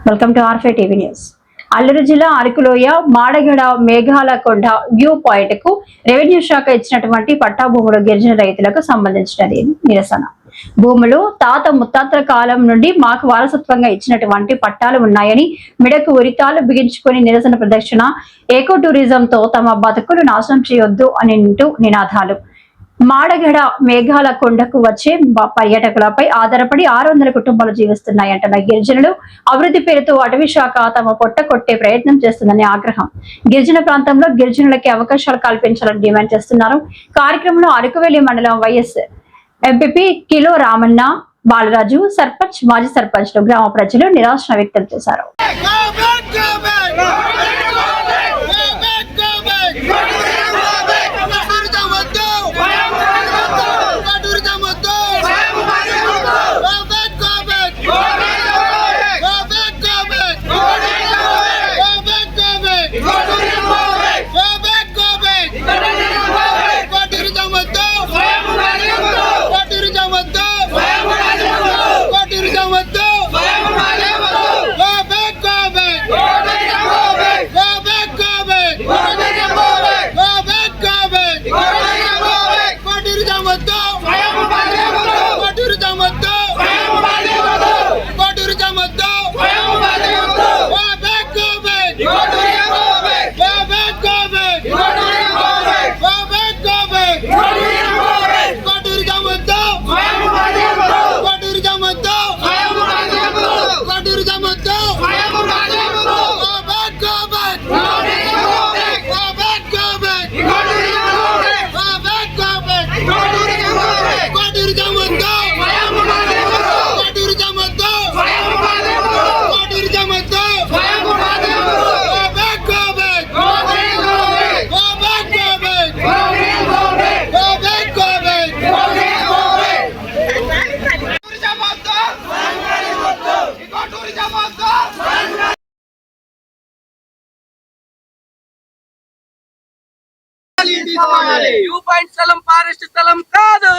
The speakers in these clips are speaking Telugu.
వెల్కమ్ టు ఆర్ఫే టీవీ న్యూస్. అల్లూరు జిల్లా అరకులోయ మాడగడ మేఘాలకొండ వ్యూ పాయింట్ కు రెవెన్యూ శాఖ ఇచ్చినటువంటి పట్టా భూములు గిరిజన రైతులకు సంబంధించినది. నిరసన భూములు తాత ముత్తాతల కాలం నుండి మాకు వారసత్వంగా ఇచ్చినటువంటి పట్టాలు ఉన్నాయని మిడకు ఉరితాలు బిగించుకుని నిరసన ప్రదర్శన. ఏకో టూరిజంతో తమ బతుకులు నాశనం చేయొద్దు అని నినాదాలు. మాడగడ మేఘాల కొండకు వచ్చే పర్యాటకులపై ఆధారపడి 600 కుటుంబాలు జీవిస్తున్నాయంటున్న గిరిజనులు అభివృద్ధి పేరుతో అటవీ శాఖ తమ పొట్ట కొట్టే ప్రయత్నం చేస్తుందని ఆగ్రహం. గిరిజన ప్రాంతంలో గిరిజనులకి అవకాశాలు కల్పించాలని డిమాండ్ చేస్తున్నారు. కార్యక్రమంలో అరకువేలి మండలం YS MPP kilo Ramanna, Balaraju, sarpanch, మాజీ సర్పంచ్లు, గ్రామ ప్రజలు నిరాశ వ్యక్తం చేశారు. వ్యూ పాయింట్ స్థలం ఫారెస్ట్ స్థలం కాదు.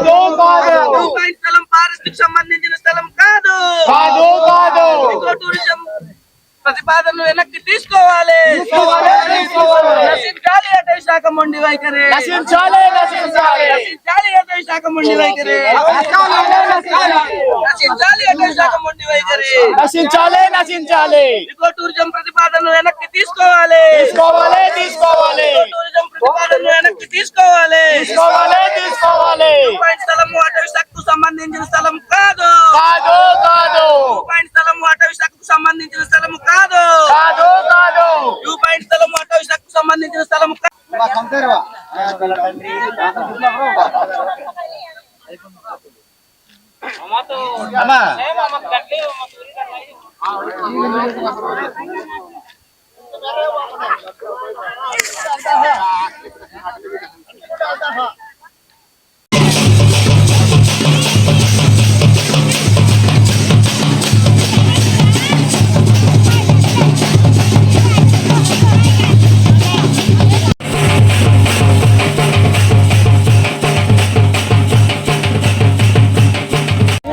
వ్యూ పాయింట్ స్థలం ఫారెస్ట్ కి సంబంధించిన స్థలం కాదు. టూరిజం ప్రతిపాదనను వెనక్కి తీసుకోవాలి. నశించాలి అటవీ శాఖ మొండి వైఖరి. నశించాలి అటవీ శాఖ మొండి వైఖరి. నశించాలి అటవీ శాఖ మొండి వైఖరి. ఇకో టూరిజం ప్రతిపాదనను వెనక్కి తీసుకోవాలి. టూరిజం ప్రతిపాదనను వెనక్కి తీసుకోవాలి. పాయింట్ స్థలం అటవీ శాఖకు సంబంధించిన స్థలం కాదు. పాయింట్ స్థలం అటవీ శాఖకు సంబంధించిన స్థలం కాదు. వ్యూ పాయింట్ స్థలం అటవీ శాఖకు సంబంధించిన స్థలం కాదు.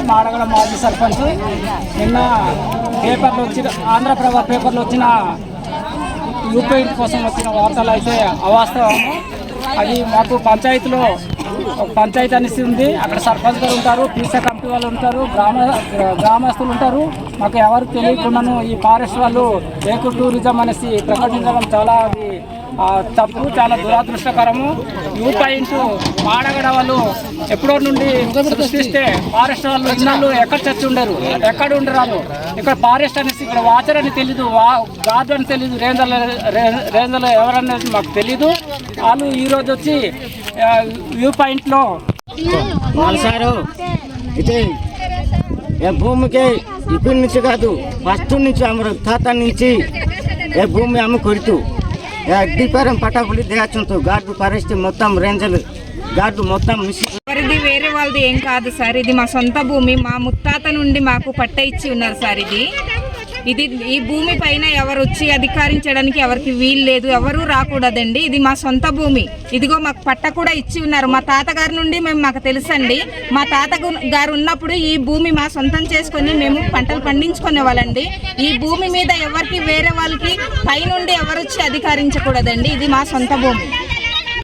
మాడగడ మాజీ సర్పంచ్. నిన్న పేపర్లో వచ్చిన ఆంధ్రప్రభ పేపర్లో వచ్చిన యూపీ కోసం వచ్చిన వార్తలు అయితే అవాస్తవము. అది మాకు పంచాయతీలో ఒక పంచాయతీ అనేసి ఉంది. అక్కడ సర్పంచ్ గారు ఉంటారు, పీసా కమిటీ వాళ్ళు ఉంటారు, గ్రామస్తులు ఉంటారు. మాకు ఎవరికి తెలియకుండాను ఈ ఫారెస్ట్ వాళ్ళు ఏకో టూరిజం అనేసి ప్రకటించడం చాలా తప్పు, చాలా దురదృష్టకరము. వ్యూ పాయింట్ మాడగడ వాళ్ళు ఎప్పుడో నుండి సృష్టిస్తే ఫారెస్ట్ వాళ్ళు ఇన్నాళ్ళు ఎక్కడ చచ్చి ఉండరు, ఎక్కడ ఉండరాలు. ఇక్కడ ఫారెస్ట్ అనేసి ఇక్కడ వాచర్ అని తెలీదు, గార్డు అని తెలీదు, రేంజర్లు ఎవరనేది మాకు తెలీదు. వాళ్ళు ఈరోజు వచ్చి వ్యూ పాయింట్లో అయితే భూమికి ఇప్పటి నుంచి కాదు, ఫస్ట్ నుంచి అమరు తాత నుంచి ఏ భూమి అమ్మ కొడుతూ అడ్డిపారం పటాకులు దేచంతో గార్డు ఫారెస్ట్ మొత్తం రేంజర్లు గార్డు మొత్తం ఇది వేరే వాళ్ళది ఏం కాదు సార్. ఇది మా సొంత భూమి. మా ముత్తాత నుండి మాకు పట్ట ఇచ్చి ఉన్నారు సార్. ఇది ఈ భూమి పైన ఎవరు వచ్చి అధికారించడానికి ఎవరికి వీలు లేదు, ఎవరు రాకూడదండి. ఇది మా సొంత భూమి. ఇదిగో మాకు పట్ట కూడా ఇచ్చి ఉన్నారు. మా తాతగారి నుండి మాకు తెలుసండి. మా తాతగారు ఉన్నప్పుడు ఈ భూమి మా సొంతం చేసుకొని మేము పంటలు పండించుకునే వాళ్ళండి. ఈ భూమి మీద ఎవరికి వేరే వాళ్ళకి పైనుండి ఎవరు వచ్చి అధికారించకూడదండి. ఇది మా సొంత భూమి.